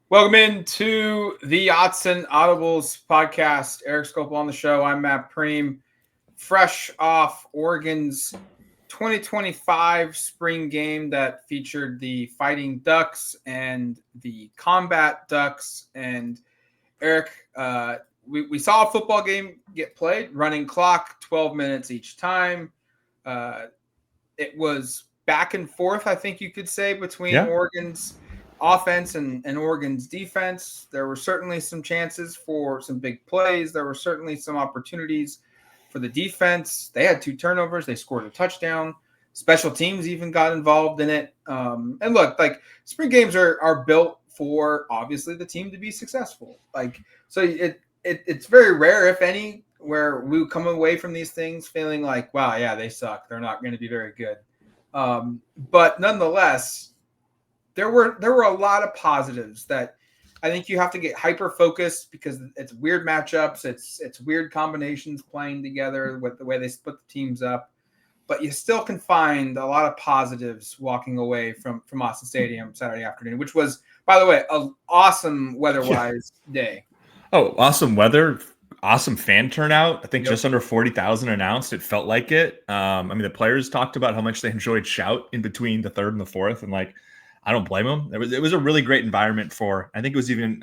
Welcome into the Autzen Audibles podcast. Erik Skopil on the show. I'm Matt Prehm, fresh off Oregon's 2025 spring game that featured the Fighting Ducks and the Combat Ducks. And Erik, we saw a football game get played, running clock, 12 minutes each time. It was back and forth, I think you could say, between Oregon's offense and Oregon's defense. There were certainly some chances for some big plays. There were certainly some opportunities for the defense. They had 2 turnovers. They scored a touchdown. Special teams even got involved in it. And look, like spring games are built for obviously the team to be successful. It's very rare, if any, where we come away from these things feeling like, wow, yeah, they suck. They're not going to be very good. But nonetheless, there were a lot of positives that I think you have to get hyper focused because it's weird matchups, it's weird combinations playing together with the way they split the teams up. But you still can find a lot of positives walking away from Autzen Stadium Saturday afternoon, which was, by the way, an awesome weather-wise day. Oh, awesome weather. Awesome fan turnout. I think just under 40,000 announced. It felt like it. The players talked about how much they enjoyed shout in between the third and the fourth. And I don't blame them. It was a really great environment for, I think it was even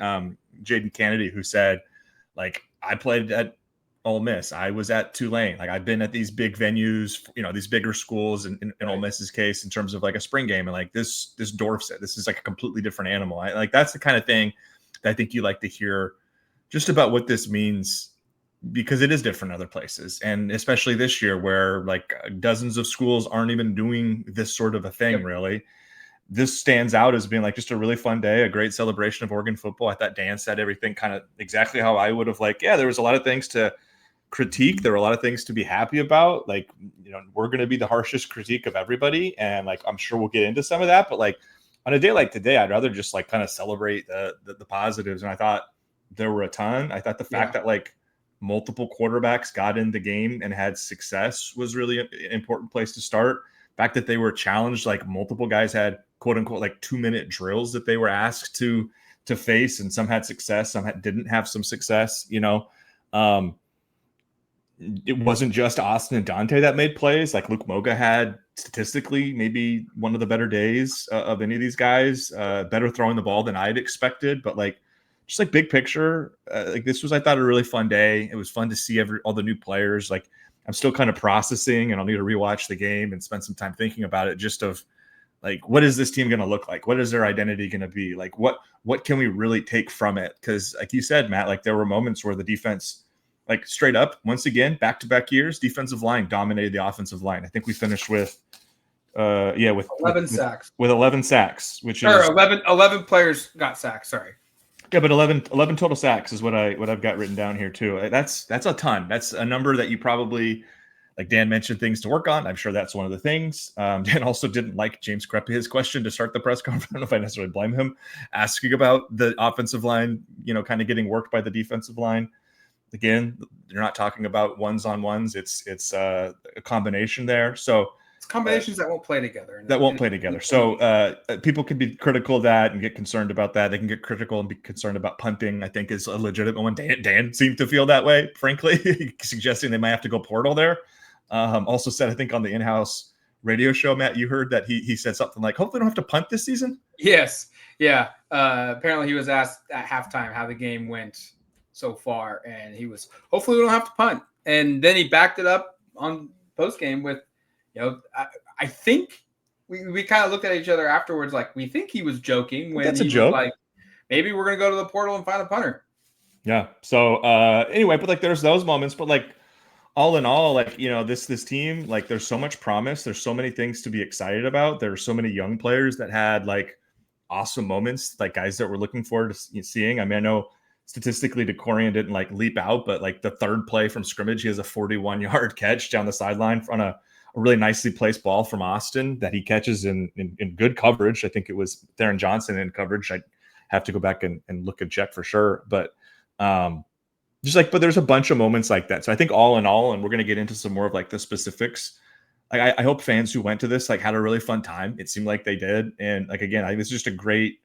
Jaden Kennedy who said, I played at Ole Miss. I was at Tulane. I've been at these big venues, these bigger schools in Ole Miss's case in terms of a spring game. And this dwarfs it. This is a completely different animal. That's the kind of thing that I think you like to hear just about what this means, because it is different in other places. And especially this year where dozens of schools aren't even doing this sort of a thing. Yep. Really. This stands out as being just a really fun day, a great celebration of Oregon football. I thought Dan said everything kind of exactly how I would have there was a lot of things to critique. There were a lot of things to be happy about. We're going to be the harshest critique of everybody. And I'm sure we'll get into some of that, but on a day like today, I'd rather just kind of celebrate the positives. And I thought there were a ton. I thought the fact that multiple quarterbacks got in the game and had success was really an important place to start. The fact that they were challenged, multiple guys had quote unquote 2-minute drills that they were asked to face, and some had success, some didn't have some success. It wasn't just Austin and Dante that made plays. Luke Moga had statistically maybe one of the better days of any of these guys, better throwing the ball than I'd expected. But just big picture, this was, I thought, a really fun day. It was fun to see all the new players. I'm still kind of processing, and I'll need to rewatch the game and spend some time thinking about it, just of what is this team going to look like? What is their identity going to be? What can we really take from it? Because like you said, Matt, there were moments where the defense, straight up, once again, back-to-back years, defensive line dominated the offensive line. I think we finished with 11 sacks. With 11 sacks, which is 11 players got sacked. Sorry. Yeah, but 11 total sacks is what I've got written down here too. That's a ton. That's a number that you probably, Dan mentioned, things to work on. I'm sure that's one of the things. Dan also didn't like James Krepke's question to start the press conference. I don't know if I necessarily blame him, asking about the offensive line, kind of getting worked by the defensive line. Again, you're not talking about ones on ones. It's a combination there. So combinations that won't play together. So people can be critical of that and get concerned about that. They can get critical and be concerned about punting, I think, is a legitimate one. Dan seemed to feel that way, frankly, suggesting they might have to go portal there. Also said, I think, on the in-house radio show, Matt, you heard that he said something like, hopefully we don't have to punt this season. Yes. Yeah. Apparently he was asked at halftime how the game went so far, and he was, hopefully we don't have to punt. And then he backed it up on post-game with, I think we kind of looked at each other afterwards we think he was joking when that's a he joke. Was maybe we're going to go to the portal and find a punter. Yeah. So anyway, but there's those moments, but all in all, this team, there's so much promise. There's so many things to be excited about. There's so many young players that had awesome moments, guys that we're looking forward to seeing. I know statistically DeCorian didn't leap out, but the third play from scrimmage, he has a 41-yard catch down the sideline on a really nicely placed ball from Austin that he catches in good coverage. I think it was Theron Johnson in coverage. I have to go back and look and check for sure. But but there's a bunch of moments like that. So I think all in all, and we're going to get into some more of the specifics. I hope fans who went to this had a really fun time. It seemed like they did. And again, I think it's just a great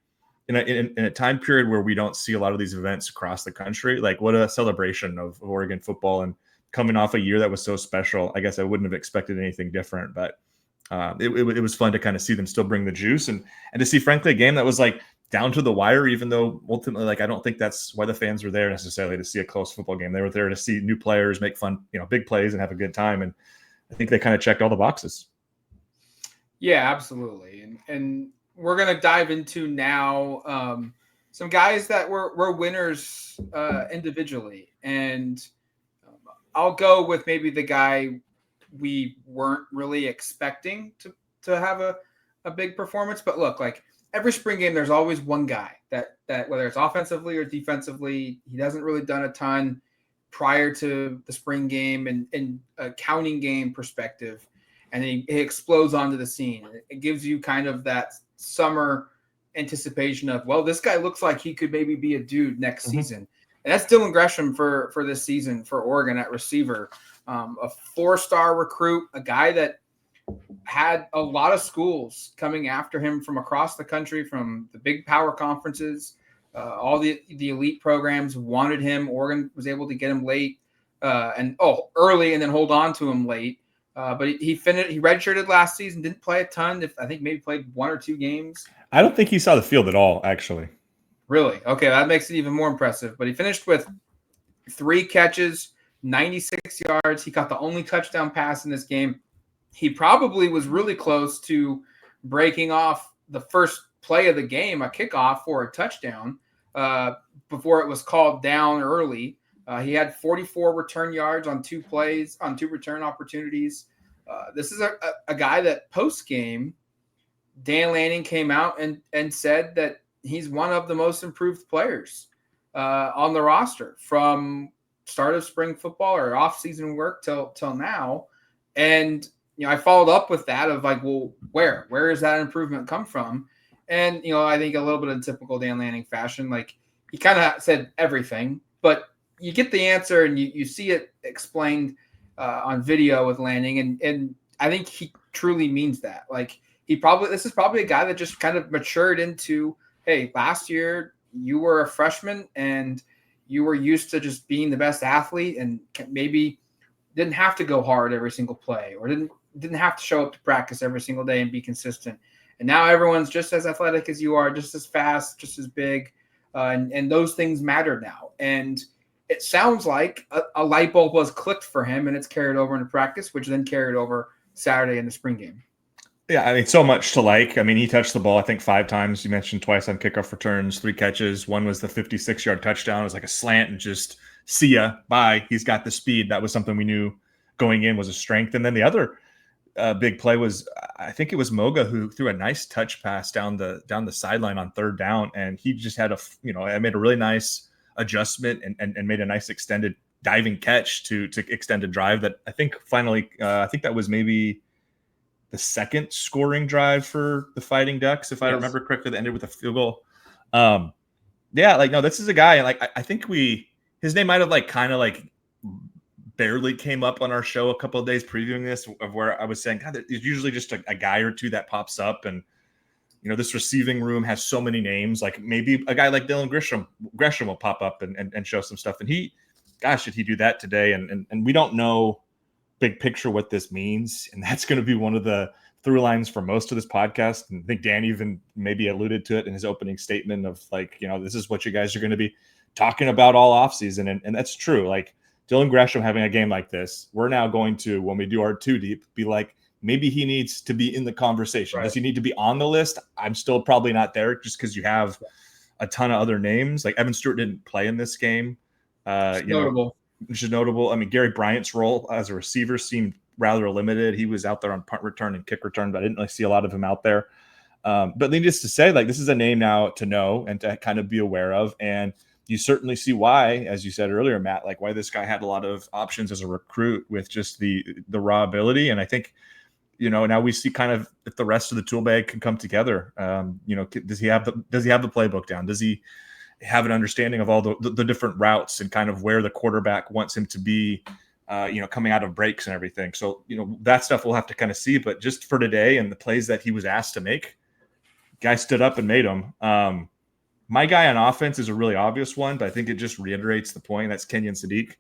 in a time period where we don't see a lot of these events across the country, like what a celebration of Oregon football, and coming off a year that was so special. I guess I wouldn't have expected anything different, but it was fun to kind of see them still bring the juice, and to see, frankly, a game that was like down to the wire, even though ultimately, like, I don't think that's why the fans were there necessarily, to see a close football game. They were there to see new players make fun, big plays and have a good time. And I think they kind of checked all the boxes. Yeah, absolutely. And we're going to dive into now some guys that were winners individually. And I'll go with maybe the guy we weren't really expecting to have a big performance. But look, like every spring game, there's always one guy that whether it's offensively or defensively, he hasn't really done a ton prior to the spring game and a counting game perspective. And he explodes onto the scene. It gives you kind of that summer anticipation of, well, this guy looks like he could maybe be a dude next season. And that's Dylan Gresham for this season for Oregon at receiver. A 4-star recruit, a guy that had a lot of schools coming after him from across the country, from the big power conferences. All the elite programs wanted him. Oregon was able to get him late early and then hold on to him late. But he finished. He redshirted last season, didn't play a ton. I think maybe played 1 or 2 games. I don't think he saw the field at all, actually. Really? Okay, that makes it even more impressive. But he finished with 3 catches, 96 yards. He caught the only touchdown pass in this game. He probably was really close to breaking off the first play of the game, a kickoff for a touchdown, before it was called down early. He had 44 return yards on 2 plays, on 2 return opportunities. This is a guy that post-game, Dan Lanning came out and said that he's one of the most improved players on the roster from start of spring football or off-season work till now. And I followed up with that of like, well, where does that improvement come from? And, I think a little bit in typical Dan Lanning fashion, like he kind of said everything, but you get the answer and you see it explained on video with Lanning. And I think he truly means that. Like this is probably a guy that just kind of matured into, hey, last year you were a freshman and you were used to just being the best athlete and maybe didn't have to go hard every single play or didn't have to show up to practice every single day and be consistent. And now everyone's just as athletic as you are, just as fast, just as big. And those things matter now. And it sounds like a light bulb was clicked for him, and it's carried over into practice, which then carried over Saturday in the spring game. Yeah, I mean, so much to like. I mean, he touched the ball, I think, 5 times. You mentioned twice on kickoff returns, 3 catches. One was the 56-yard touchdown. It was like a slant and just see ya, bye. He's got the speed. That was something we knew going in was a strength. And then the other big play was, I think it was Moga who threw a nice touch pass down the sideline on 3rd down, and he just had I made a really nice adjustment and made a nice extended diving catch to extend a drive that I think finally I think that was maybe the 2nd scoring drive for the Fighting Ducks, if I remember correctly, that ended with a field goal. No, this is a guy, and like I think his name might have kind of barely came up on our show a couple of days previewing this, of where I was saying, God, there's usually just a guy or two that pops up, and this receiving room has so many names. Like maybe a guy like Dylan Gresham will pop up and show some stuff. And did he do that today? And we don't know big picture what this means. And that's going to be one of the through lines for most of this podcast. And I think Dan even maybe alluded to it in his opening statement of this is what you guys are going to be talking about all offseason. And that's true. Like Dylan Gresham having a game like this, we're now going to, when we do our 2 deep, be like, maybe he needs to be in the conversation. Right. Does he need to be on the list? I'm still probably not there, just because you have a ton of other names. Like Evan Stewart didn't play in this game. Notable. Which is notable. I mean, Gary Bryant's role as a receiver seemed rather limited. He was out there on punt return and kick return, but I didn't really see a lot of him out there. But needless to say, this is a name now to know and to kind of be aware of. And you certainly see why, as you said earlier, Matt, why this guy had a lot of options as a recruit with just the raw ability. And I think, now we see kind of if the rest of the tool bag can come together. Does he have the playbook down? Does he have an understanding of all the different routes and kind of where the quarterback wants him to be, coming out of breaks and everything. So, that stuff we'll have to kind of see. But just for today and the plays that he was asked to make, guy stood up and made them. My guy on offense is a really obvious one, but I think it just reiterates the point. That's Kenyon Sadiq.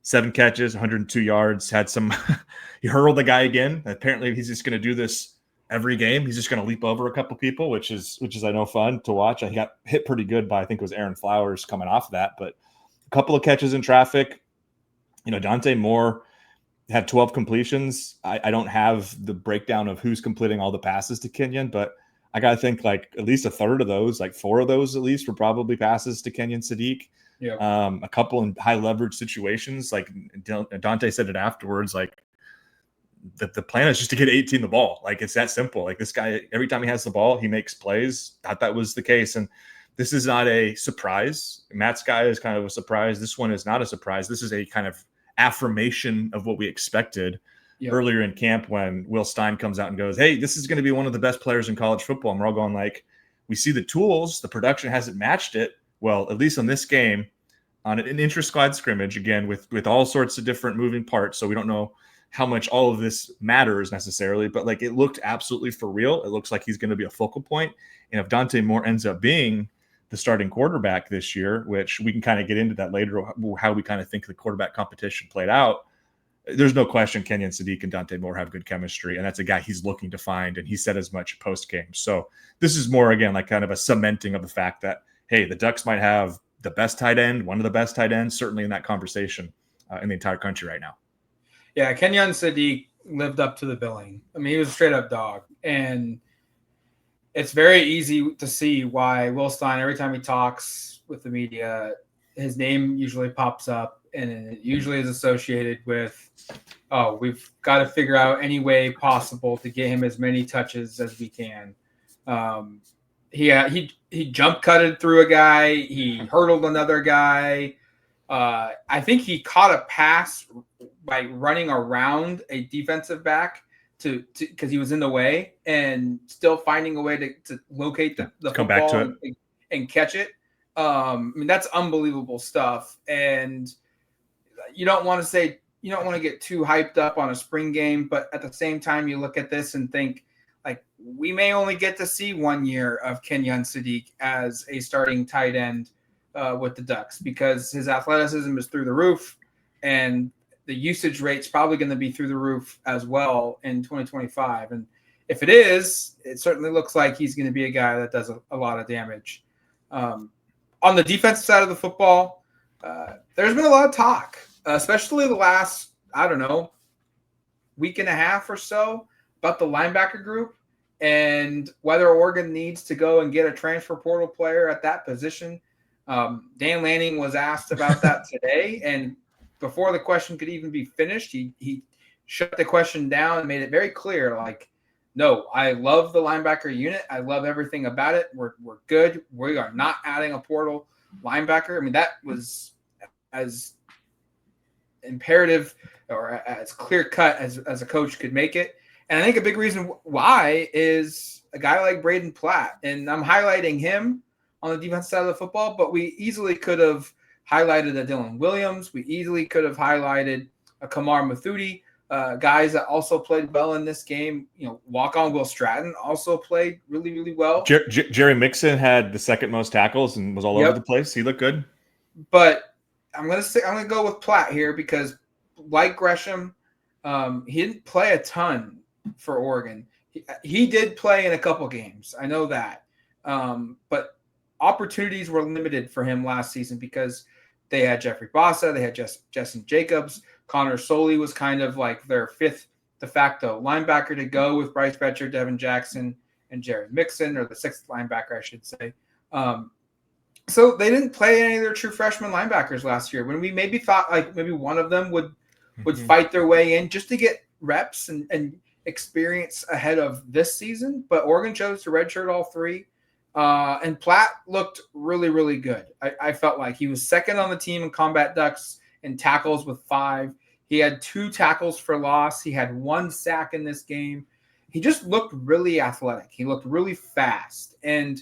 7 catches, 102 yards, had some – he hurled the guy again. Apparently he's just going to do this every game. He's just going to leap over a couple people, which is I know fun to watch. I got hit pretty good by, I think it was Aaron Flowers coming off of that, but a couple of catches in traffic. Dante Moore had 12 completions. I don't have the breakdown of who's completing all the passes to Kenyon, but I got to think like at least a third of those, like 4 of those at least, were probably passes to Kenyon Sadiq. Yeah. A couple in high leverage situations, like Dante said it afterwards, like the plan is just to get 18 the ball. Like it's that simple. Like this guy, every time he has the ball, he makes plays. Thought that was the case. And this is not a surprise. Matt's guy is kind of a surprise. This one is not a surprise. This is a kind of affirmation of what we expected earlier in camp when Will Stein comes out and goes, hey, this is going to be one of the best players in college football. And we're all going like, we see the tools, the production hasn't matched it. Well, at least on this game, on an intra-squad scrimmage, again, with all sorts of different moving parts, so we don't know how much all of this matters necessarily, but like it looked absolutely for real. It looks like he's going to be a focal point. And if Dante Moore ends up being the starting quarterback this year, which we can kind of get into that later, how we kind of think the quarterback competition played out, there's no question Kenyon Sadiq and Dante Moore have good chemistry, and that's a guy he's looking to find, and he said as much post-game. So this is more, again, like kind of a cementing of the fact that, hey, the Ducks might have the best tight end, one of the best tight ends, certainly in that conversation in the entire country right now. Yeah, Kenyon Sadiq lived up to the billing. I mean, he was a straight-up dog, and it's very easy to see why Will Stein, every time he talks with the media, his name usually pops up, and it usually is associated with, oh, we've got to figure out any way possible to get him as many touches as we can. He jump cutted through a guy. He hurdled another guy. I think he caught a pass by running around a defensive back because he was in the way and still finding a way to locate the come back to it and catch it. I mean, that's unbelievable stuff. And you don't want to get too hyped up on a spring game, but at the same time, you look at this and think, like, we may only get to see 1 year of Kenyon Sadiq as a starting tight end with the Ducks, because his athleticism is through the roof, and the usage rate's probably going to be through the roof as well in 2025. And if it is, it certainly looks like he's going to be a guy that does a lot of damage. On the defensive side of the football, there's been a lot of talk, especially the last, week and a half or so, about the linebacker group and whether Oregon needs to go and get a transfer portal player at that position. Dan Lanning was asked about that today, and before the question could even be finished, he shut the question down and made it very clear, like, no, I love the linebacker unit. I love everything about it. We're good. We are not adding a portal linebacker. I mean, that was as imperative or as clear cut as a coach could make it. And I think a big reason why is a guy like Braden Platt. And I'm highlighting him on the defense side of the football, but we easily could have highlighted a Dylan Williams. We easily could have highlighted a Kamar Mathudi, guys that also played well in this game. Walk-on Will Stratton also played really, really well. Jerry Mixon had the second most tackles and was all over the place. He looked good. But I'm gonna go with Platt here because, like Gresham, he didn't play a ton for Oregon. He did play in a couple games. I know that. But opportunities were limited for him last season because they had Jeffrey Bossa, they had Justin Jacobs. Connor Soley was kind of like their fifth de facto linebacker to go with Bryce Betcher, Devin Jackson, and Jerry Mixon, or the sixth linebacker, I should say. So they didn't play any of their true freshman linebackers last year, when we maybe thought like maybe one of them would fight their way in just to get reps and experience ahead of this season. But Oregon chose to redshirt all three. And Platt looked really, really good. I felt like he was second on the team in Combat Ducks in tackles with 5. He had 2 tackles for loss. He had 1 sack in this game. He just looked really athletic. He looked really fast. And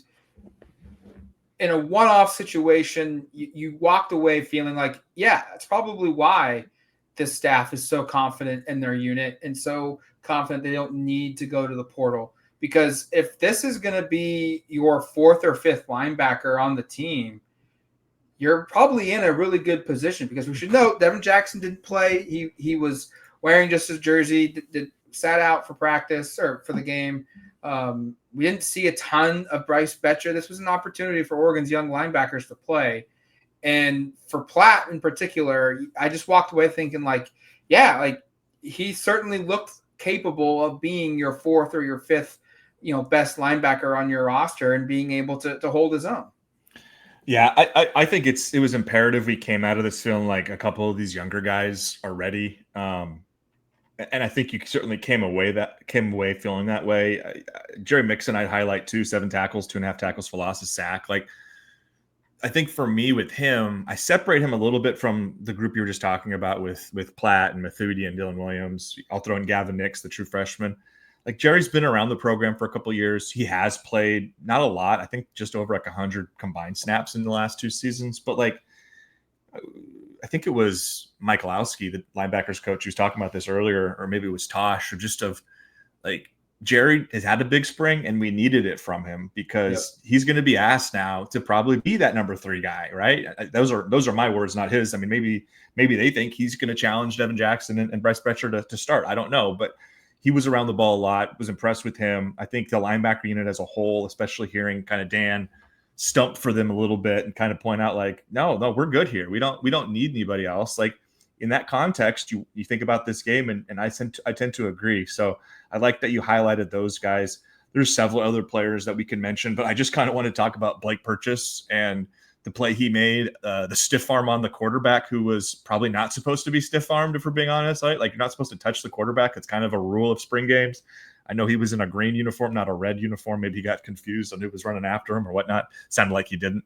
in a one-off situation, you walked away feeling like, yeah, that's probably why this staff is so confident in their unit and so confident they don't need to go to the portal. because if this is going to be your fourth or fifth linebacker on the team, you're probably in a really good position, because we should note Devin Jackson didn't play. He was wearing just his jersey, sat out for practice or for the game. We didn't see a ton of Bryce Betcher. This was an opportunity for Oregon's young linebackers to play. And for Platt in particular, I just walked away thinking he certainly looked capable of being your fourth or your fifth, best linebacker on your roster and being able to hold his own. Yeah, I think it was imperative we came out of this feeling like a couple of these younger guys are ready. And I think you certainly came away feeling that way. Jerry Mixon, I'd highlight too: 7 tackles, 2.5 tackles for loss, a sack. Like, I think for me with him, I separate him a little bit from the group you were just talking about with Platt and Mathudi and Dylan Williams. I'll throw in Gavin Nix, the true freshman. Like, Jerry's been around the program for a couple of years. He has played not a lot. I think just over 100 combined snaps in the last 2 seasons. But I think it was Mike Lowski, the linebackers coach, who was talking about this earlier, or maybe it was Tosh, Jerry has had a big spring and we needed it from him, because he's going to be asked now to probably be that number 3 guy, right? Those are my words, not his. I mean, maybe they think he's going to challenge Devin Jackson and Bryce Betcher to start. I don't know, but he was around the ball a lot, was impressed with him. I think the linebacker unit as a whole, especially hearing kind of Dan stump for them a little bit and kind of point out no, we're good here. We don't need anybody else. Like, in that context, you think about this game, and I tend to agree. So I like that you highlighted those guys. There's several other players that we can mention, but I just kind of want to talk about Blake Purchase and the play he made, the stiff arm on the quarterback, who was probably not supposed to be stiff armed, if we're being honest. Right? Like, you're not supposed to touch the quarterback. It's kind of a rule of spring games. I know he was in a green uniform, not a red uniform. Maybe he got confused on who was running after him or whatnot. Sounded like he didn't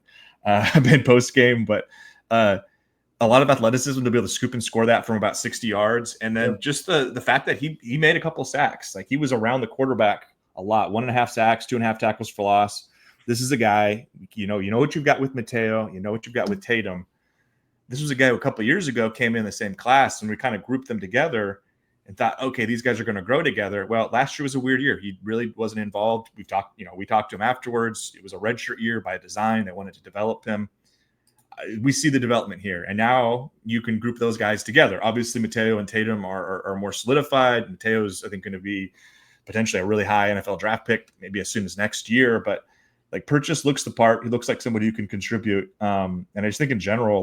in post game, but a lot of athleticism to be able to scoop and score that from about 60 yards. And then just the fact that he made a couple of sacks. Like, he was around the quarterback a lot. 1.5 sacks, 2.5 tackles for loss. This is a guy, you know what you've got with Mateo, you know what you've got with Tatum. This was a guy who a couple of years ago came in the same class, and we kind of grouped them together and thought, okay, these guys are going to grow together. Well, last year was a weird year. He really wasn't involved. We talked to him afterwards. It was a redshirt year by design. They wanted to develop him. We see the development here, and now you can group those guys together. Obviously, Mateo and Tatum are more solidified. Mateo's, I think, going to be potentially a really high NFL draft pick, maybe as soon as next year. But Purchase looks the part. He looks like somebody who can contribute. And I just think in general,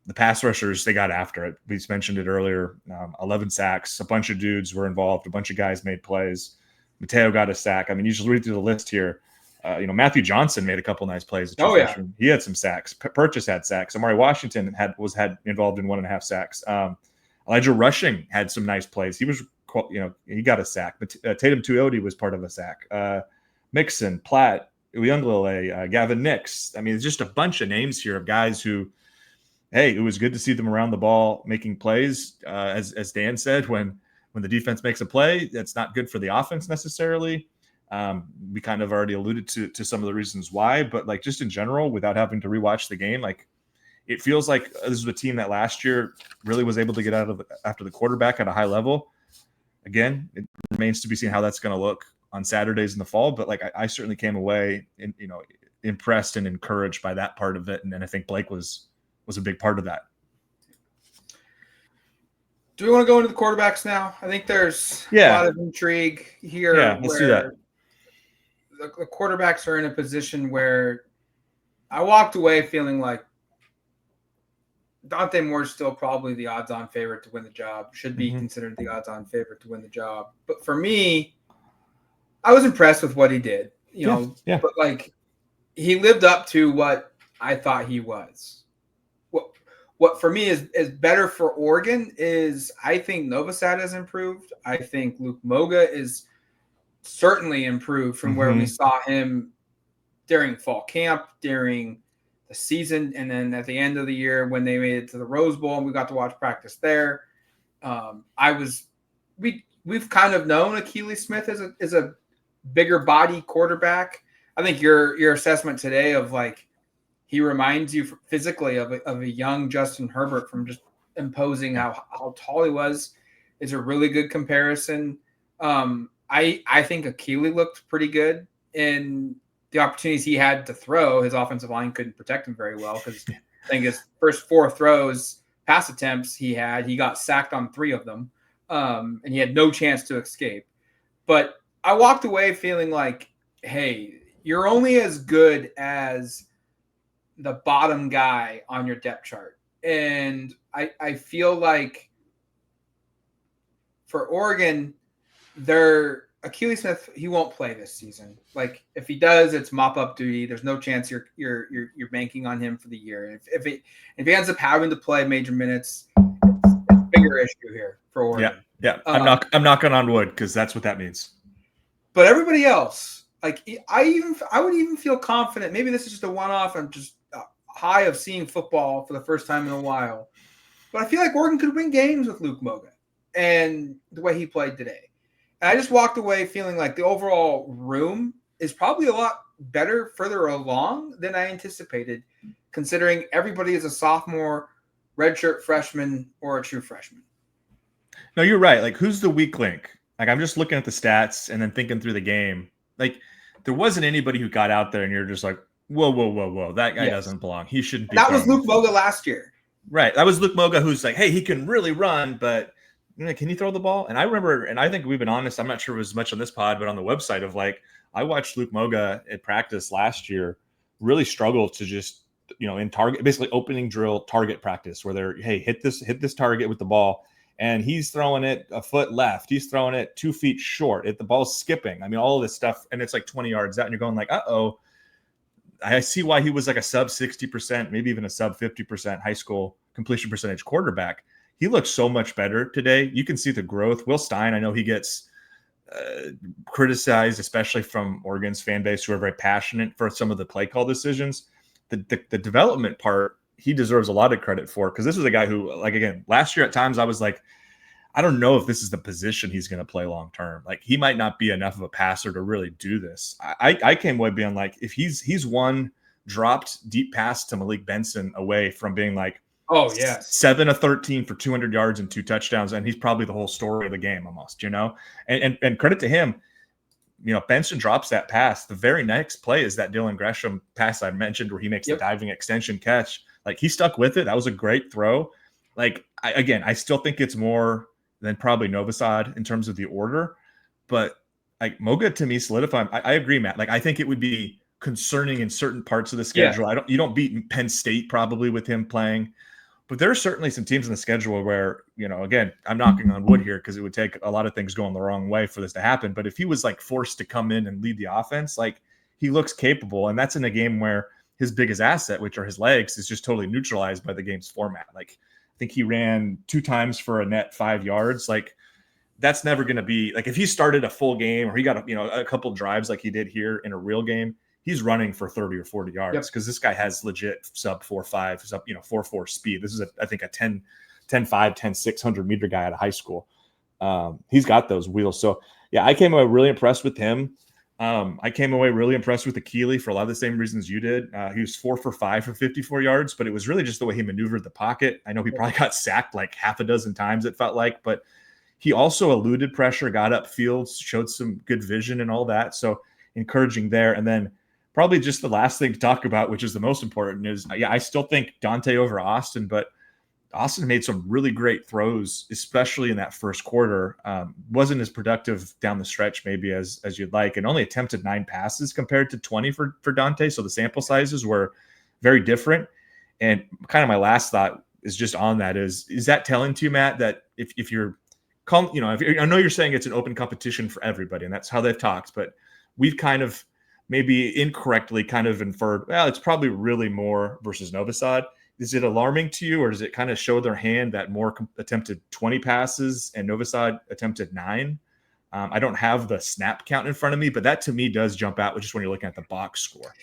the pass rushers, they got after it. We mentioned it earlier. 11 sacks. A bunch of dudes were involved. A bunch of guys made plays. Mateo got a sack. I mean, you just read through the list here. Matthew Johnson made a couple nice plays. He had some sacks. Purchase had sacks. Amari Washington had involved in 1.5 sacks. Elijah Rushing had some nice plays. He was, he got a sack. But Tatum Tuioti was part of a sack. Mixon, Platt, Uyunglele, Gavin Nix. I mean, it's just a bunch of names here of guys who, hey, it was good to see them around the ball making plays. As Dan said, when the defense makes a play, that's not good for the offense necessarily. We kind of already alluded to some of the reasons why, but just in general, without having to rewatch the game, it feels like this is a team that last year really was able to get after the quarterback at a high level. Again, it remains to be seen how that's going to look on Saturdays in the fall, but I certainly came away impressed and encouraged by that part of it, and I think Blake was a big part of that. Do we want to go into the quarterbacks now? I think there's a lot of intrigue here. Yeah, let's do that. The quarterbacks are in a position where I walked away feeling like Dante Moore's still probably the odds-on favorite to win the job, should be considered the odds-on favorite to win the job. But for me, I was impressed with what he did, but he lived up to what I thought he was. What for me is better for Oregon is I think Novosad has improved. I think Luke Moga is certainly improved from where we saw him during fall camp, during the season, and then at the end of the year when they made it to the Rose Bowl and we got to watch practice there. We've kind of known Akili Smith is a bigger body quarterback. I think your assessment today of he reminds you physically of a young Justin Herbert from just imposing how tall he was is a really good comparison. I think Akili looked pretty good in the opportunities he had to throw. His offensive line couldn't protect him very well because I think his first 4 throws, pass attempts he got sacked on 3 of them, and he had no chance to escape. But I walked away feeling like, hey, you're only as good as the bottom guy on your depth chart. And I feel like for Oregon, Achilles Smith, he won't play this season. Like if he does, it's mop up duty. There's no chance you're banking on him for the year. If he ends up having to play major minutes, it's a bigger issue here for Oregon. Yeah. I'm knocking on wood because that's what that means. But everybody else, like I would even feel confident. Maybe this is just a one-off. I'm just high of seeing football for the first time in a while. But I feel like Oregon could win games with Luke Moga and the way he played today. And I just walked away feeling like the overall room is probably a lot better further along than I anticipated, considering everybody is a sophomore, redshirt freshman, or a true freshman. No, you're right. Like, who's the weak link? Like, I'm just looking at the stats and then thinking through the game. Like, there wasn't anybody who got out there and you're just like, whoa. That guy doesn't belong. He shouldn't be. That was Luke Moga last year. Right. That was Luke Moga, who's like, hey, he can really run, but can he throw the ball? And I remember, and I think we've been honest, I'm not sure it was much on this pod, but on the website of like, I watched Luke Moga at practice last year really struggle to just, in target, basically opening drill target practice where they're, hey, hit this target with the ball. And he's throwing it a foot left. He's throwing it 2 feet short. The ball's skipping. I mean, all of this stuff. And it's like 20 yards out and you're going like, uh-oh. I see why he was like a sub 60%, maybe even a sub 50% high school completion percentage quarterback. He looks so much better today. You can see the growth. Will Stein, I know he gets criticized, especially from Oregon's fan base, who are very passionate for some of the play call decisions. The development part, he deserves a lot of credit for, because this was a guy who, like, again, last year at times I was like, I don't know if this is the position he's going to play long term. Like, he might not be enough of a passer to really do this. I came away being like, if he's one dropped deep pass to Malik Benson away from being like, 7 of 13 for 200 yards and 2 touchdowns, and he's probably the whole story of the game almost, and credit to him. Benson drops that pass. The very next play is that Dylan Gresham pass I mentioned where he makes the diving extension catch. Like, he stuck with it. That was a great throw. Like, I still think it's more than probably Novosad in terms of the order, but like Moga to me solidified. I agree, Matt. Like, I think it would be concerning in certain parts of the schedule. Yeah. You don't beat Penn State probably with him playing, but there are certainly some teams in the schedule where, again, I'm knocking on wood here because it would take a lot of things going the wrong way for this to happen. But if he was like forced to come in and lead the offense, like, he looks capable, and that's in a game where his biggest asset, which are his legs, is just totally neutralized by the game's format. Like, I think he ran 2 times for a net 5 yards. Like, that's never going to be like, if he started a full game or he got a couple drives like he did here in a real game, he's running for 30 or 40 yards because this guy has legit sub 4.5, sub 4.4 speed. This is I think a 10.5, 10.6 100-meter guy out of high school. He's got those wheels. So yeah, I came away really impressed with him. I came away really impressed with Akili for a lot of the same reasons you did. He was 4 for 5 for 54 yards, but it was really just the way he maneuvered the pocket. I know he probably got sacked like half a dozen times, it felt like, but he also eluded pressure, got upfield, showed some good vision and all that. So encouraging there. And then probably just the last thing to talk about, which is the most important, is I still think Dante over Austin, but Austin made some really great throws, especially in that first quarter. Wasn't as productive down the stretch maybe as you'd like, and only attempted 9 passes compared to 20 for Dante. So the sample sizes were very different. And kind of my last thought is just on that is that telling to you, Matt, that if you're I know you're saying it's an open competition for everybody, and that's how they've talked, but we've kind of maybe incorrectly kind of inferred, well, it's probably really more versus Novosad. Is it alarming to you, or does it kind of show their hand that more attempted 20 passes and Novosad attempted 9? I don't have the snap count in front of me, but that to me does jump out just when you're looking at the box score.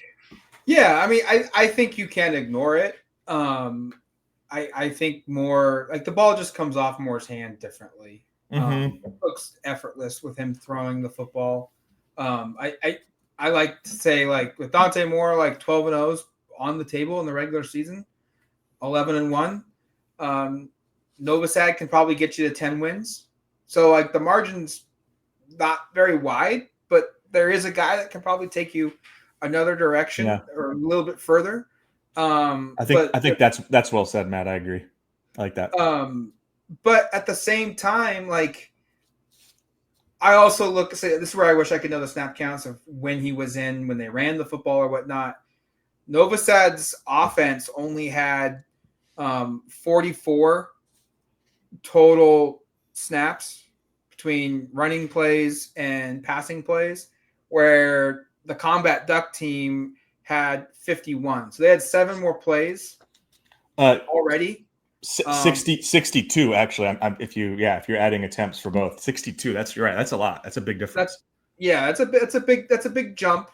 Yeah, I mean, I think you can't ignore it. I think more like the ball just comes off Moore's hand differently. It looks effortless with him throwing the football. I like to say, like, with Dante Moore, like 12-0s on the table in the regular season. 11-1. Novosad can probably get you to 10 wins. So like the margins not very wide, but there is a guy that can probably take you another direction Yeah. or a little bit further. I think that's well said, Matt. I agree. I like that. But at the same time, like I also say this is where I wish I could know the snap counts of when he was in, when they ran the football or whatnot. Novosad's offense only had 44 total snaps between running plays and passing plays, where the Combat Duck team had 51. So they had 7 more plays already. 62 actually. If you're adding attempts for both, 62. That's right. That's a lot. That's a big difference. That's a big jump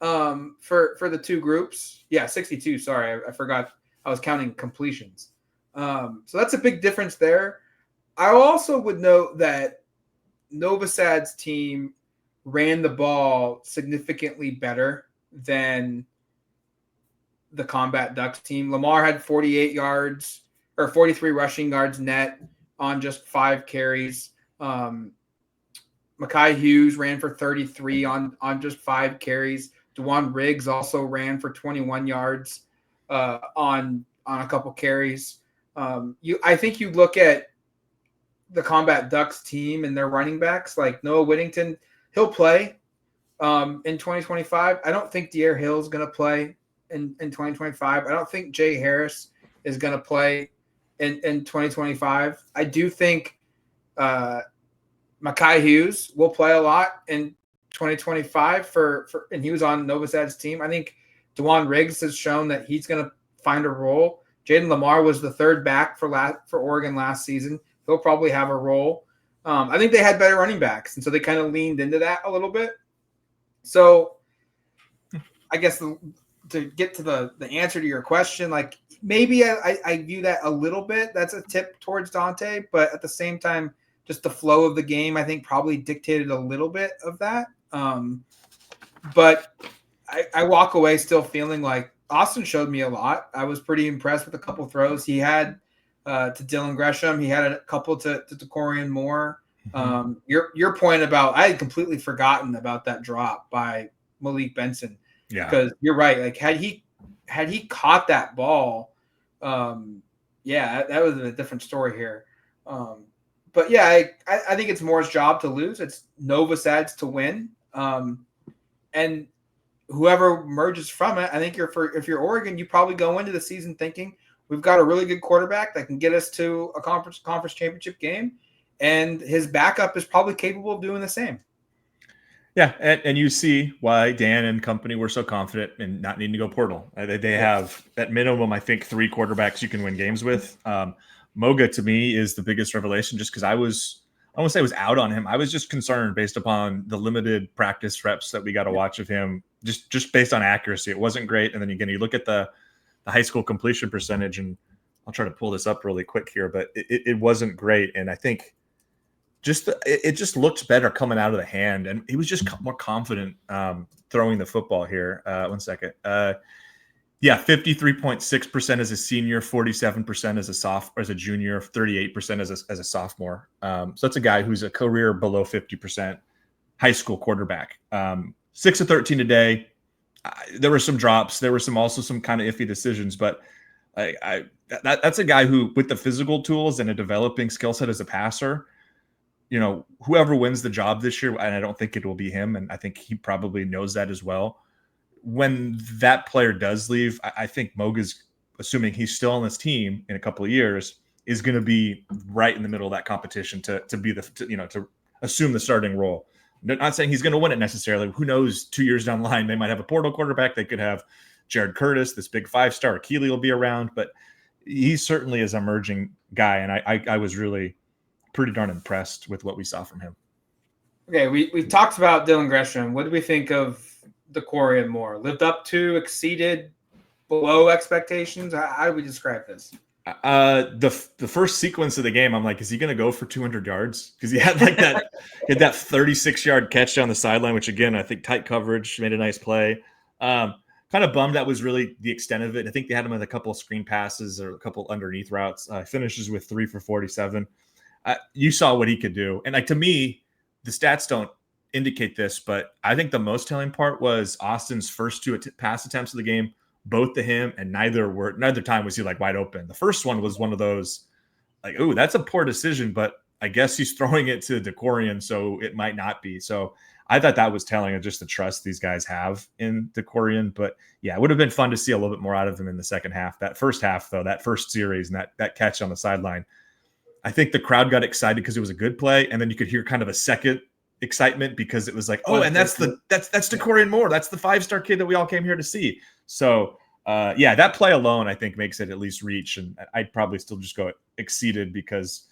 for the two groups. Yeah, 62. Sorry, I forgot. I was counting completions. So that's a big difference there. I also would note that Novosad's team ran the ball significantly better than the Combat Ducks team. Lamar had 48 yards or 43 rushing yards net on just 5 carries. Mekhi Hughes ran for 33 on just 5 carries. DeJuan Riggs also ran for 21 yards on a couple carries. I think you look at the Combat Ducks team and their running backs, like Noah Whittington, he'll play in 2025. I don't think De'Aaron Hill is going to play in 2025. I don't think Jay Harris is going to play in 2025. I do think Mekhi Hughes will play a lot in 2025 and he was on Novosad's team. I think DeJuan Riggs has shown that he's going to find a role. Jaden Lamar was the third back for Oregon last season. He'll probably have a role. I think they had better running backs, and so they kind of leaned into that a little bit. So I guess to get to the answer to your question, like maybe I view that a little bit. That's a tip towards Dante, but at the same time, just the flow of the game, I think probably dictated a little bit of that. But I walk away still feeling like Autzen showed me a lot. I was pretty impressed with a couple throws he had to Dylan Gresham. He had a couple to Corian Moore. Your point about I had completely forgotten about that drop by Malik Benson. Yeah, because you're right. Like had he caught that ball, that was a different story here. But yeah, I think it's Moore's job to lose. It's Novosad's to win. And whoever emerges from it, I think if you're Oregon, you probably go into the season thinking we've got a really good quarterback that can get us to a conference championship game, and his backup is probably capable of doing the same. Yeah, and you see why Dan and company were so confident in not needing to go portal. They have at minimum, I think, 3 quarterbacks you can win games with. Moga to me is the biggest revelation, just because I won't say I was out on him. I was just concerned based upon the limited practice reps that we got to watch of him, just based on accuracy. It wasn't great. And then again, you look at the high school completion percentage, and I'll try to pull this up really quick here, but it wasn't great. And I think it just looked better coming out of the hand, and he was just more confident throwing the football here. 1 second. 53.6% as a senior, 47% as a junior, 38% as a sophomore. So that's a guy who's a career below 50% high school quarterback. 6 of 13 today. There were some drops. There were also some kind of iffy decisions, but that's a guy who, with the physical tools and a developing skill set as a passer, whoever wins the job this year, and I don't think it will be him, and I think he probably knows that as well. When that player does leave, I think Moga's, assuming he's still on this team in a couple of years, is going to be right in the middle of that competition to be to assume the starting role. Not saying he's going to win it necessarily. Who knows? 2 years down the line, they might have a portal quarterback. They could have Jared Curtis, this big 5-star. Keeley will be around, but he certainly is an emerging guy, and I was really pretty darn impressed with what we saw from him. Okay, we talked about Dylan Gresham. What do we think of the Corian Moore? Lived up to, exceeded, below expectations? How do we describe this? The first sequence of the game, I'm like, is he going to go for 200 yards? Because he had that 36-yard catch down the sideline, which again, I think tight coverage, made a nice play. Kind of bummed that was really the extent of it. I think they had him with a couple of screen passes or a couple underneath routes. Finishes with 3 for 47. You saw what he could do. And to me, the stats don't indicate this, but I think the most telling part was Austin's first two pass attempts of the game, both to him, and neither time was he like wide open. The first one was one of those like, oh, that's a poor decision, but I guess he's throwing it to Decorian, so it might not be. So I thought that was telling of just the trust these guys have in Decorian. But yeah, it would have been fun to see a little bit more out of him in the second half. That first half, though, that first series and that catch on the sideline, I think the crowd got excited because it was a good play, and then you could hear kind of a second excitement because it was like, oh, and that's Decorian Moore. That's the 5-star kid that we all came here to see. So yeah, that play alone, I think, makes it at least reach. And I'd probably still just go exceeded because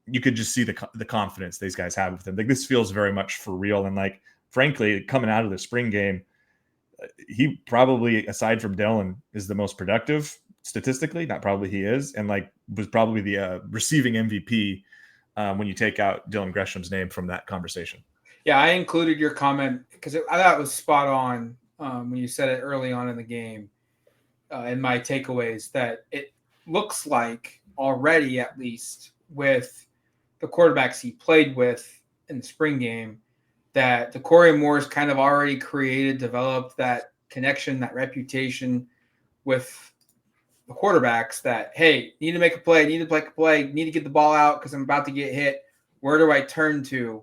you could just see the confidence these guys have with him. Like, this feels very much for real. And like, frankly, coming out of the spring game, he probably, aside from Dylan, is the most productive statistically. Not probably, he is. And like, was probably the receiving MVP when you take out Dylan Gresham's name from that conversation. Yeah, I included your comment because I thought it was spot on when you said it early on in the game. In my takeaways, that it looks like already, at least with the quarterbacks he played with in the spring game, that Decorian Moore's kind of already developed that connection, that reputation with the quarterbacks that, hey, need to make a play, need to get the ball out because I'm about to get hit. Where do I turn to?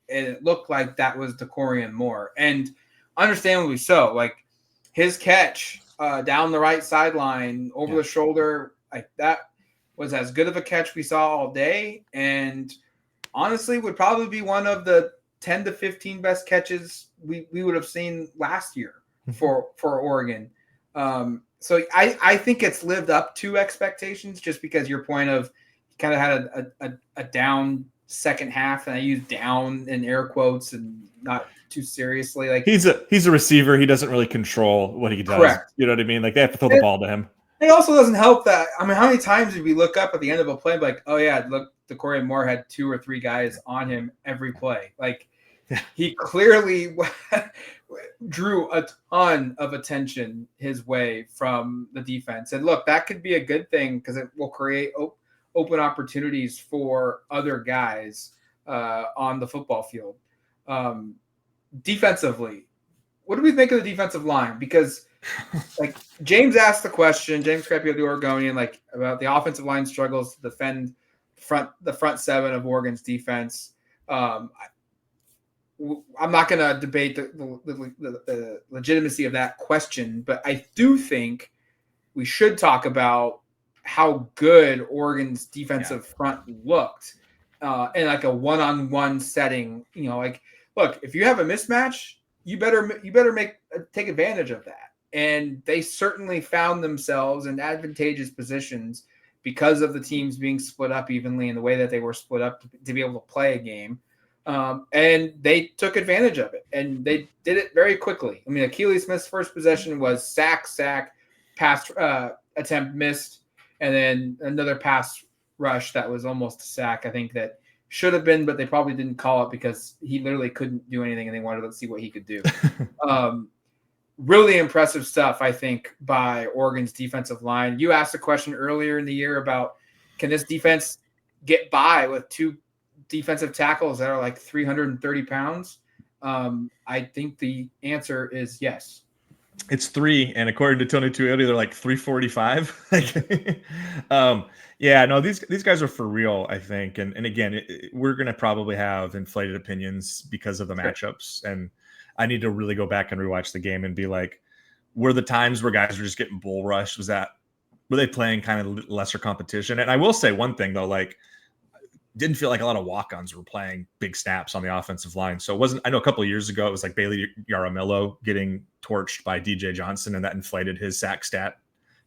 And it looked like that was Decorian Moore. And understandably so. Like, his catch down the right sideline over the shoulder, like, that was as good of a catch we saw all day. And honestly, would probably be one of the 10 to 15 best catches we would have seen last year for Oregon. So I think it's lived up to expectations, just because your point of kind of had a down second half, and I use down in air quotes and not too seriously. Like, he's a receiver. He doesn't really control what he does. Correct. You know what I mean? Like, they have to throw the ball to him. It also doesn't help that, I mean, how many times did we look up at the end of a play like, oh yeah, look, Decorian Moore had 2 or 3 guys on him every play. Like, he clearly drew a ton of attention his way from the defense. And look, that could be a good thing because it will create open opportunities for other guys on the football field. Defensively, what do we think of the defensive line? Because like, James asked the question, James Skopil, the Oregonian, like, about the offensive line struggles to defend the front seven of Oregon's defense. I'm not going to debate the legitimacy of that question, but I do think we should talk about how good Oregon's defensive front looked in like a one-on-one setting. You know, like, look, if you have a mismatch, you better take advantage of that. And they certainly found themselves in advantageous positions because of the teams being split up evenly in the way that they were split up to be able to play a game. And they took advantage of it, and they did it very quickly. I mean, Akili Smith's first possession was sack, pass attempt missed, and then another pass rush that was almost a sack, I think, that should have been, but they probably didn't call it because he literally couldn't do anything, and they wanted to see what he could do. Really impressive stuff, I think, by Oregon's defensive line. You asked a question earlier in the year about, can this defense get by with 2 defensive tackles that are like 330 pounds? I think the answer is yes. It's 3, and according to Tony Tuioti, they're like 345. Yeah, no, these guys are for real, I think. And again, we're going to probably have inflated opinions because of the matchups. And I need to really go back and rewatch the game and be like, were the times where guys were just getting bull rushed? Were they playing kind of lesser competition? And I will say one thing though, like, didn't feel like a lot of walk-ons were playing big snaps on the offensive line. So it wasn't, I know a couple of years ago, it was like Bailey Yaramillo getting torched by DJ Johnson, and that inflated his sack stat.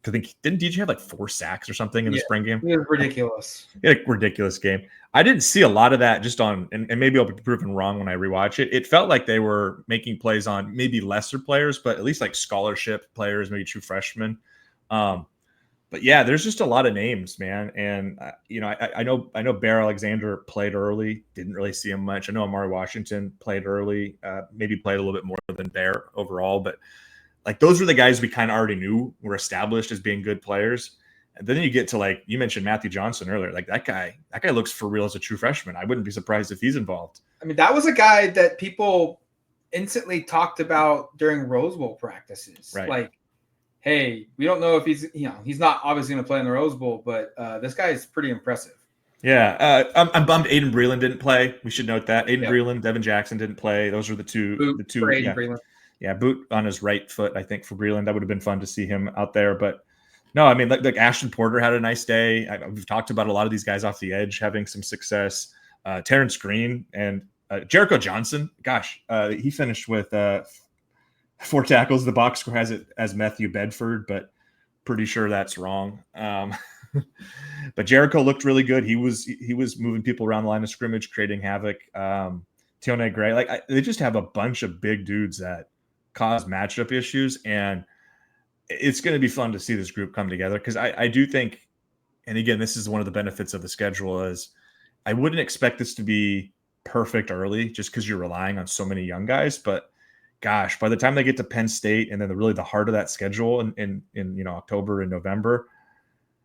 I think, didn't DJ have like 4 sacks or something in the spring game? It was ridiculous. He had a ridiculous game. I didn't see a lot of that just on, and maybe I'll be proven wrong when I rewatch it. It felt like they were making plays on maybe lesser players, but at least like scholarship players, maybe true freshmen. But yeah, there's just a lot of names, man. And I know Bear Alexander played early, didn't really see him much. I know Amari Washington played early, maybe played a little bit more than Bear overall, but like, those were the guys we kind of already knew were established as being good players. And then you get to, like, you mentioned Matthew Johnson earlier. Like, that guy looks for real as a true freshman. I wouldn't be surprised if he's involved. I mean, that was a guy that people instantly talked about during Rose Bowl practices. Right. Like, hey, we don't know if he's not obviously going to play in the Rose Bowl, but this guy is pretty impressive. Yeah, I'm bummed Aiden Breland didn't play. We should note that Aiden Yep. Breland, Devin Jackson didn't play. Those were the two. Aiden Breland. Yeah, boot on his right foot, I think, for Breland. That would have been fun to see him out there. But no, I mean, like Ashton Porter had a nice day. We've talked about a lot of these guys off the edge having some success. Terrence Green and Jericho Johnson. Gosh, he finished with 4 tackles. The box score has it as Matthew Bedford, but pretty sure that's wrong. But Jericho looked really good. He was moving people around the line of scrimmage, creating havoc. Tione Gray, they just have a bunch of big dudes that cause matchup issues, and it's going to be fun to see this group come together, because I do think, and again, this is one of the benefits of the schedule, is I wouldn't expect this to be perfect early just because you're relying on so many young guys. But gosh, by the time they get to Penn State and then the heart of that schedule in October and November,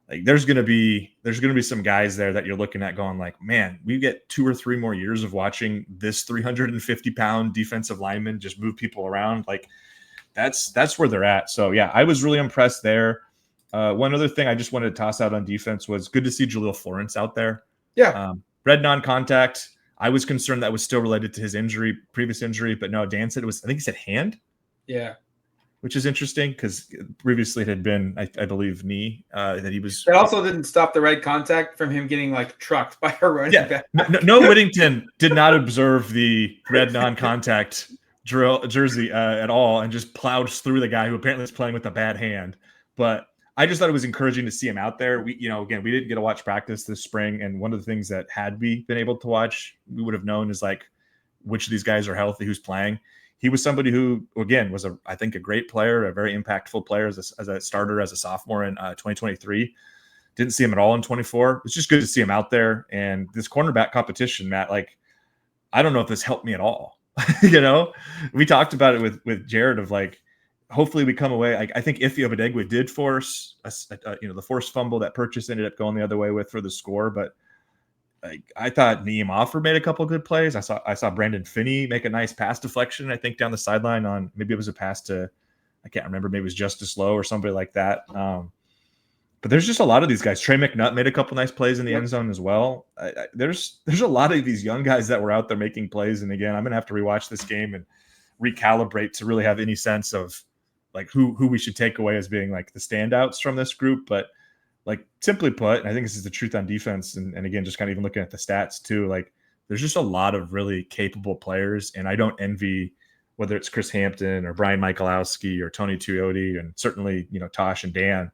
like there's going to be some guys there that you're looking at going like, man, we get 2 or 3 more years of watching this 350-pound defensive lineman just move people around. Like that's where they're at. So yeah, I was really impressed there. One other thing I just wanted to toss out on defense was good to see Jaleel Florence out there. Yeah. Red non-contact. I was concerned that was still related to his previous injury, but no, Dan said I think he said hand. Yeah. Which is interesting because previously it had been, I believe, knee that he was. It also didn't stop the red contact from him getting like trucked by a running back. No, Whittington did not observe the red non-contact jersey at all and just plowed through the guy who apparently is playing with a bad hand. But I just thought it was encouraging to see him out there. We didn't get to watch practice this spring, and one of the things that had we been able to watch, we would have known is like which of these guys are healthy, who's playing. He was somebody who, again, was I think a great player, a very impactful player as a starter, as a sophomore in 2023. Didn't see him at all in 24. It's just good to see him out there. And this cornerback competition, Matt, like, I don't know if this helped me at all. We talked about it with Jared of like, hopefully we come away. I think Ify Obadegwe did force the forced fumble that Purchase ended up going the other way with for the score, but I thought Neem Offer made a couple of good plays. I saw Brandon Finney make a nice pass deflection, I think, down the sideline on, maybe it was a pass to, I can't remember, maybe it was Justice Lowe or somebody like that. But there's just a lot of these guys. Trey McNutt made a couple nice plays in the end zone as well. There's a lot of these young guys that were out there making plays. And again, I'm going to have to rewatch this game and recalibrate to really have any sense of like who we should take away as being like the standouts from this group. But like, simply put, and I think this is the truth on defense, and again, just kind of even looking at the stats too, like there's just a lot of really capable players, and I don't envy whether it's Chris Hampton or Brian Michalowski or Tony Tuioti, and certainly, Tosh and Dan.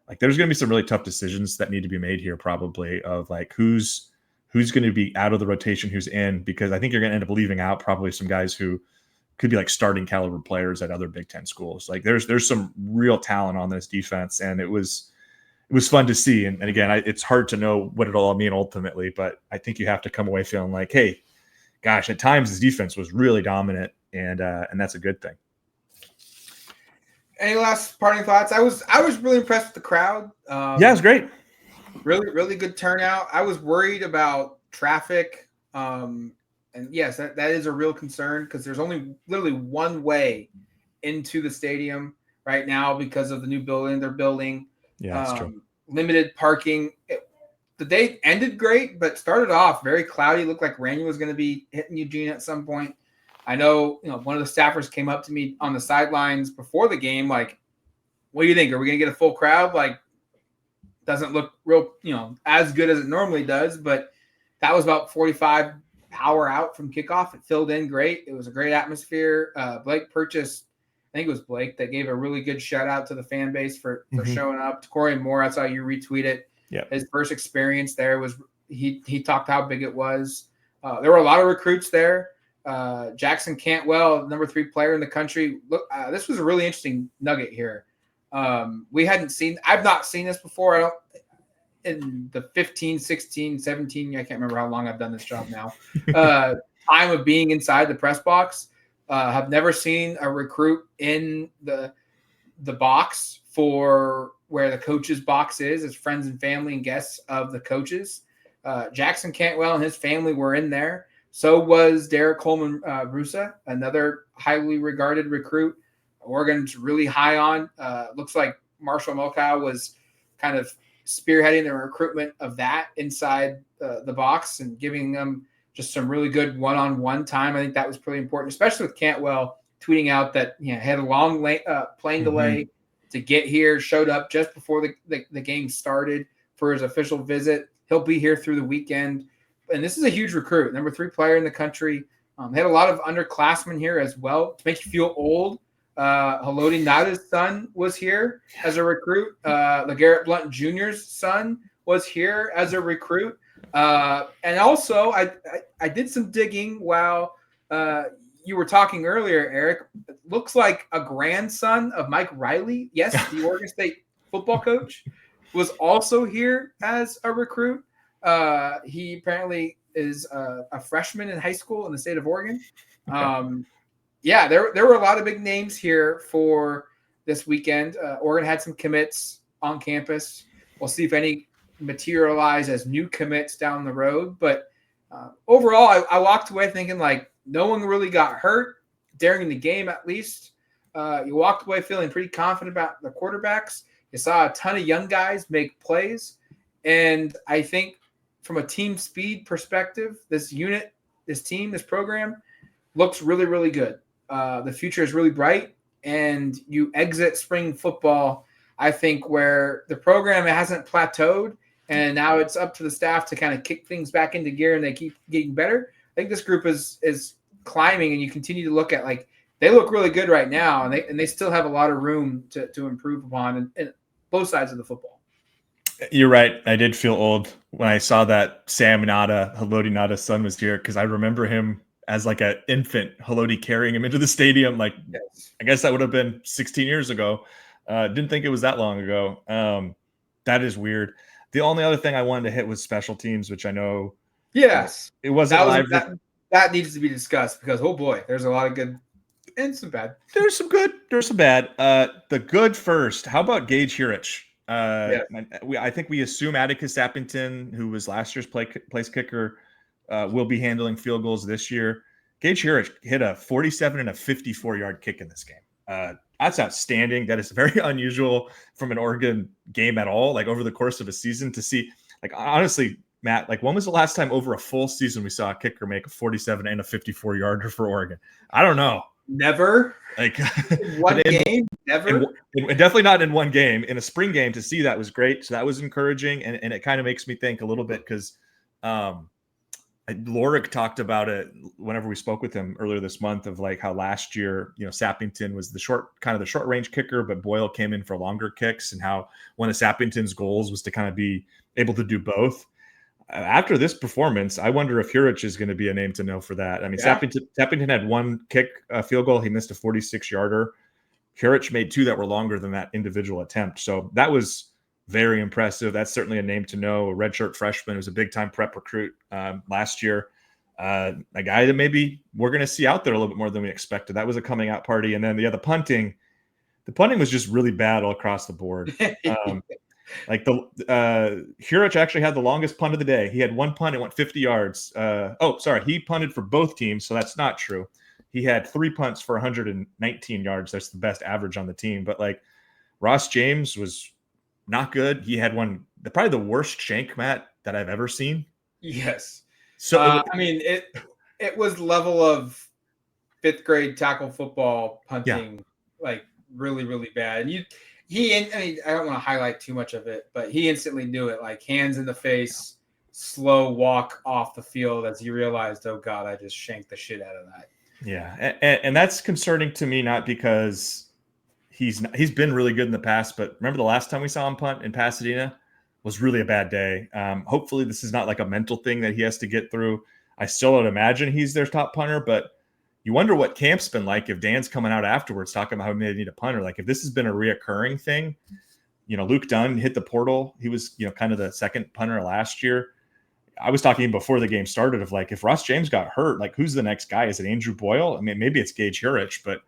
Like there's going to be some really tough decisions that need to be made here, probably, of like who's going to be out of the rotation, who's in, because I think you're going to end up leaving out probably some guys who could be like starting caliber players at other Big Ten schools. Like there's some real talent on this defense, and it was fun to see. And again, it's hard to know what it'll all mean ultimately, but I think you have to come away feeling like, hey, gosh, at times this defense was really dominant, and that's a good thing. Any last parting thoughts? I was really impressed with the crowd. Yeah, it was great. Really, really good turnout. I was worried about traffic. And yes, that is a real concern because there's only literally one way into the stadium right now because of the new building they're building. Yeah, that's true. Limited parking. The day ended great, but started off very cloudy. Looked like rain was going to be hitting Eugene at some point. I know, one of the staffers came up to me on the sidelines before the game, like, what do you think? Are we going to get a full crowd? Like, doesn't look real, as good as it normally does, but that was about 45 hour out from kickoff. It filled in great. It was a great atmosphere. Blake Purchase, I think it was Blake, that gave a really good shout out to the fan base for showing up. To Corey Moore, I saw you retweet it. Yeah. His first experience there was, he talked how big it was. There were a lot of recruits there. Jackson Cantwell, number 3 player in the country. Look, this was a really interesting nugget here. I've not seen this before. In the 15, 16, 17, I can't remember how long I've done this job now. Time of being inside the press box. Have never seen a recruit in the the box for where the coach's box is, as friends and family and guests of the coaches. Jackson Cantwell and his family were in there. So was Derek Coleman Rusa, another highly regarded recruit. Oregon's really high on. Looks like Marshall Mokow was kind of spearheading the recruitment of that inside the box and giving them just some really good one-on-one time. I think that was pretty important, especially with Cantwell tweeting out that had a long plane delay to get here, showed up just before the game started for his official visit. He'll be here through the weekend. And this is a huge recruit, number 3 player in the country. They had a lot of underclassmen here as well. To make you feel old, Haloti Ngata's son was here as a recruit. LeGarrette Blount Jr.'s son was here as a recruit. And also, I did some digging while you were talking earlier, Eric. It looks like a grandson of Mike Riley, yes, the Oregon State football coach, was also here as a recruit. He apparently is a freshman in high school in the state of Oregon. Yeah, there were a lot of big names here for this weekend. Oregon had some commits on campus. We'll see if any materialize as new commits down the road. But overall, I walked away thinking like no one really got hurt during the game, at least. You walked away feeling pretty confident about the quarterbacks. You saw a ton of young guys make plays. And I think from a team speed perspective, this unit, this team, this program looks really, really good. The future is really bright. And you exit spring football, I think, where the program hasn't plateaued. And now it's up to the staff to kind of kick things back into gear and they keep getting better. I think this group is climbing, and you continue to look at like they look really good right now, and they still have a lot of room to improve upon in both sides of the football. You're right. I did feel old when I saw that Sam Ngata, Haloti Ngata's son, was here, because I remember him as like an infant, Haloti carrying him into the stadium. Like, yes. I guess that would have been 16 years ago. Didn't think it was that long ago. That is weird. The only other thing I wanted to hit was special teams, which I know. Yes. It wasn't live. That needs to be discussed because, oh boy, there's a lot of good and some bad. There's some good. There's some bad. The good first. How about Gage Hirich? I think we assume Atticus Sappington, who was last year's place kicker, will be handling field goals this year. Gage Hirich hit a 47 and a 54-yard kick in this game. That's outstanding. That is very unusual from an Oregon game at all, like over the course of a season to see. Like, honestly, Matt, like when was the last time over a full season we saw a kicker make a 47 and a 54-yarder for Oregon? I don't know. Never. Like in one game? Never? Definitely not in one game. In a spring game, to see that was great. So that was encouraging. And it kind of makes me think a little bit because Lorik talked about it whenever we spoke with him earlier this month of like how last year, Sappington was the short range kicker, but Boyle came in for longer kicks, and how one of Sappington's goals was to kind of be able to do both. After this performance, I wonder if Hirich is going to be a name to know for that. I mean, yeah. Sappington had one kick field goal. He missed a 46-yarder. Hirich made 2 that were longer than that individual attempt. So that was very impressive. That's certainly a name to know. A redshirt freshman who's a big-time prep recruit last year. A guy that maybe we're going to see out there a little bit more than we expected. That was a coming out party. And then the punting was just really bad all across the board. Like Hirich actually had the longest punt of the day. He had one punt. It went 50 yards. He punted for both teams, so that's not true. He had 3 punts for 119 yards. That's the best average on the team. But like Ross James was not good. He had probably the worst shank, Matt, that I've ever seen. Yes. So it was level of 5th grade tackle football punting, like really, really bad. And I don't want to highlight too much of it, but he instantly knew it, like hands in the face, slow walk off the field as he realized, oh God, I just shanked the shit out of that. Yeah. And that's concerning to me, not because he's been really good in the past, but remember the last time we saw him punt in Pasadena was really a bad day. Hopefully this is not like a mental thing that he has to get through. I still would imagine he's their top punter, but you wonder what camp's been like if Dan's coming out afterwards talking about how they need a punter. Like if this has been a reoccurring thing, Luke Dunn hit the portal. He was, kind of the second punter last year. I was talking before the game started of like, if Ross James got hurt, like who's the next guy? Is it Andrew Boyle? I mean, maybe it's Gage Hirich, but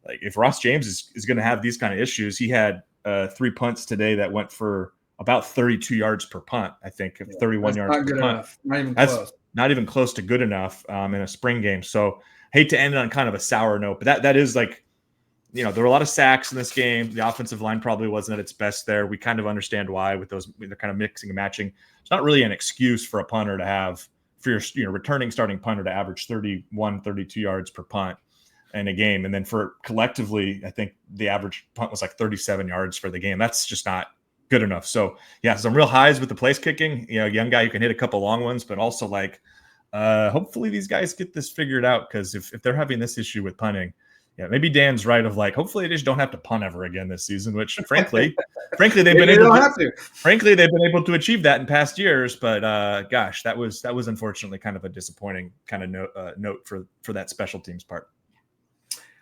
like if Ross James is going to have these kind of issues, he had 3 punts today that went for about 32 yards per punt, I think, 31 yards per punt. Enough. Not even That's close. not even close to good enough in a spring game. So hate to end on kind of a sour note, but that is like, there were a lot of sacks in this game. The offensive line probably wasn't at its best there. We kind of understand why with those, they're kind of mixing and matching. It's not really an excuse for a punter to have, for your returning starting punter to average 31, 32 yards per punt in a game. And then for collectively, I think the average punt was like 37 yards for the game. That's just not good enough. So yeah, some real highs with the place kicking, young guy who can hit a couple long ones, but also like, hopefully these guys get this figured out. Cause if they're having this issue with punting, yeah, maybe Dan's right of like, hopefully they just don't have to punt ever again this season, which frankly they've been able to. Frankly, they've been able to achieve that in past years, but gosh, that was unfortunately kind of a disappointing kind of note for that special teams part.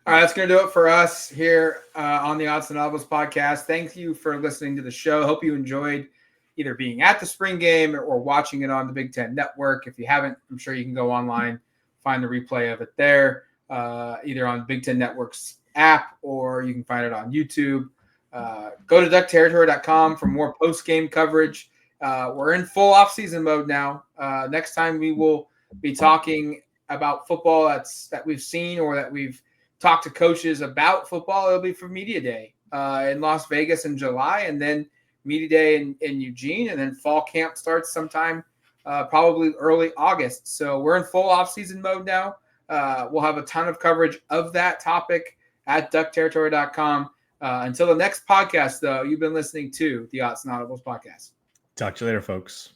All right, that's going to do it for us here on the Autzen Audibles podcast. Thank you for listening to the show. Hope you enjoyed either being at the spring game or watching it on the Big Ten Network. If you haven't, I'm sure you can go online, find the replay of it there. Either on Big Ten Network's app or you can find it on YouTube. Go to duckterritory.com for more post-game coverage. We're in full off-season mode now. Next time we will be talking about football that we've seen or that we've talked to coaches about football. It'll be for Media Day in Las Vegas in July, and then Media Day in Eugene, and then fall camp starts sometime probably early August. So we're in full off-season mode now. We'll have a ton of coverage of that topic at duckterritory.com. Until the next podcast, though, you've been listening to the Autzen Audibles podcast. Talk to you later, folks.